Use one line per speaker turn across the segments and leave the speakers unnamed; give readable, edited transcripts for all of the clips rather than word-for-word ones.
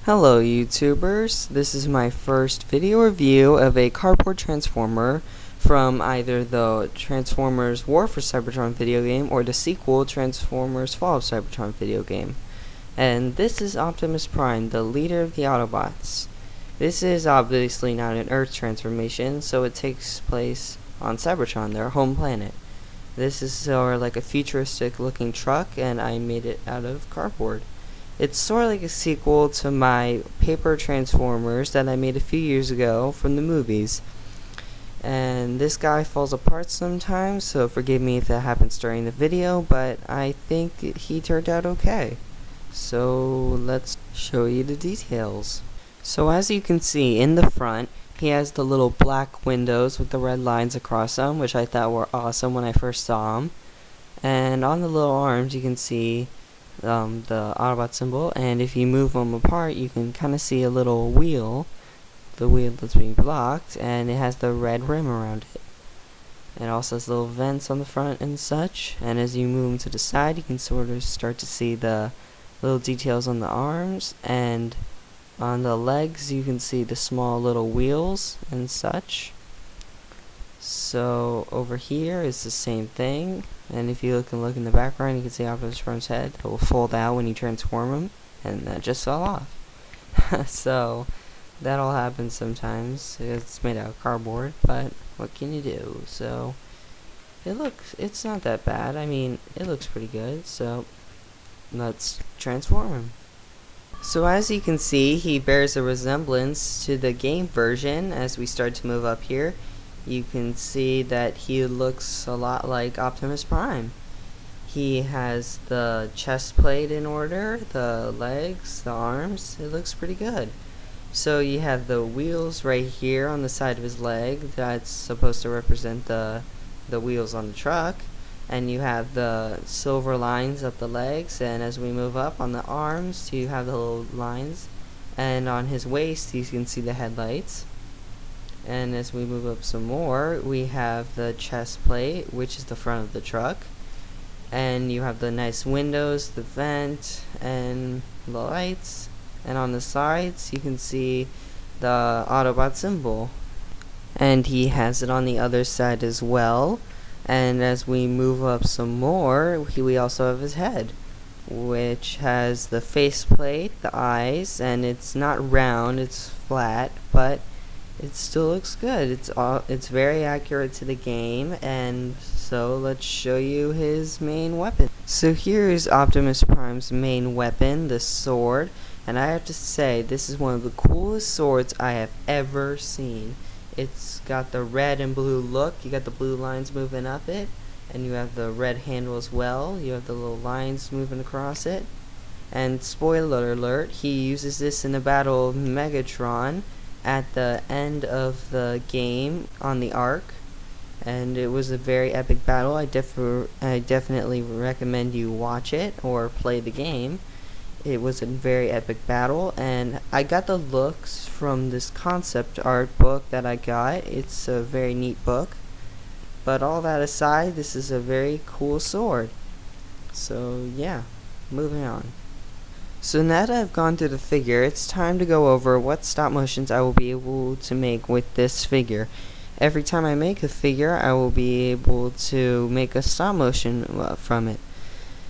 Hello YouTubers, this is my first video review of a cardboard transformer from either the Transformers War for Cybertron video game or the sequel Transformers Fall of Cybertron video game. And this is Optimus Prime, the leader of the Autobots. This is obviously not an Earth transformation, so it takes place on Cybertron, their home planet. This is sort of like a futuristic looking truck, and I made it out of cardboard. It's sort of like a sequel to my paper Transformers that I made a few years ago from the movies. And this guy falls apart sometimes, so forgive me if that happens during the video, but I think he turned out okay. So let's show you the details. So as you can see in the front, he has the little black windows with the red lines across them, which I thought were awesome when I first saw them. And on the little arms you can see the Autobot symbol, and if you move them apart you can kind of see a little wheel, the wheel that's being blocked, and it has the red rim around it. It also has little vents on the front and such, and as you move them to the side you can sort of start to see the little details on the arms, and on the legs you can see the small little wheels and such. So over here is the same thing, and if you look in the background you can see Optimus Prime's head. It will fold out when you transform him, and that just fell off. So that all happens sometimes. It's made out of cardboard, but what can you do? So it's not that bad. I mean, it looks pretty good, so let's transform him. So as you can see, he bears a resemblance to the game version. As we start to move up here, you can see that he looks a lot like Optimus Prime. He has the chest plate in order, the legs, the arms. It looks pretty good. So you have the wheels right here on the side of his leg. That's supposed to represent the wheels on the truck. And you have the silver lines up the legs, and as we move up on the arms you have the little lines, and on his waist you can see the headlights. And as we move up some more, we have the chest plate, which is the front of the truck, and you have the nice windows, the vent, and the lights, and on the sides you can see the Autobot symbol, and he has it on the other side as well. And as we move up some more, we also have his head, which has the faceplate, the eyes, and it's not round, it's flat, but it still looks good. It's very accurate to the game, and so let's show you his main weapon. So here's Optimus Prime's main weapon, the sword, and I have to say this is one of the coolest swords I have ever seen. It's got the red and blue look. You got the blue lines moving up it, and you have the red handle as well. You have the little lines moving across it. And spoiler alert, he uses this in the Battle of Megatron at the end of the game on the Ark, and it was a very epic battle. I definitely recommend you watch it or play the game. It was a very epic battle, and I got the looks from this concept art book that I got. It's a very neat book, but all that aside, this is a very cool sword. So yeah, moving on. So now that I've gone through the figure, it's time to go over what stop motions I will be able to make with this figure. Every time I make a figure, I will be able to make a stop motion from it.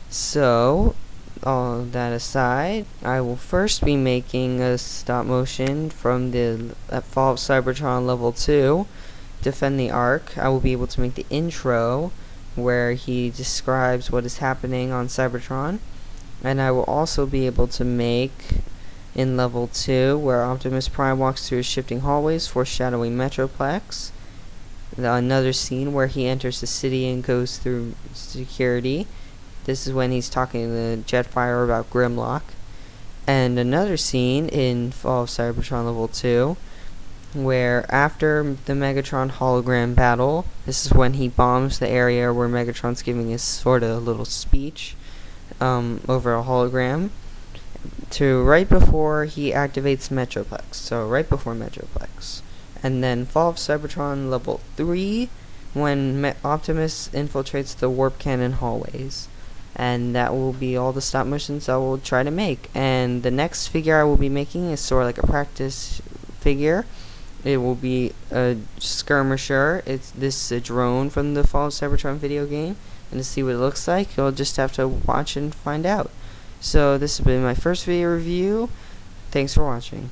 So all that aside, I will first be making a stop motion from the Fall of Cybertron level 2, Defend the Ark. I will be able to make the intro where he describes what is happening on Cybertron. And I will also be able to make in level 2 where Optimus Prime walks through shifting hallways foreshadowing Metroplex. Another scene where he enters the city and goes through security. This is when he's talking to the Jetfire about Grimlock. And another scene in Fall of Cybertron level 2 where after the Megatron hologram battle, this is when he bombs the area where Megatron's giving his sort of little speech over a hologram, to right before he activates Metroplex. So right before Metroplex. And then Fall of Cybertron level 3 when Optimus infiltrates the warp cannon hallways. And that will be all the stop motions I will try to make. And the next figure I will be making is sort of like a practice figure. It will be a skirmisher. This is a drone from the Fall of Cybertron video game, and to see what it looks like, you'll just have to watch and find out. So this has been my first video review. Thanks for watching.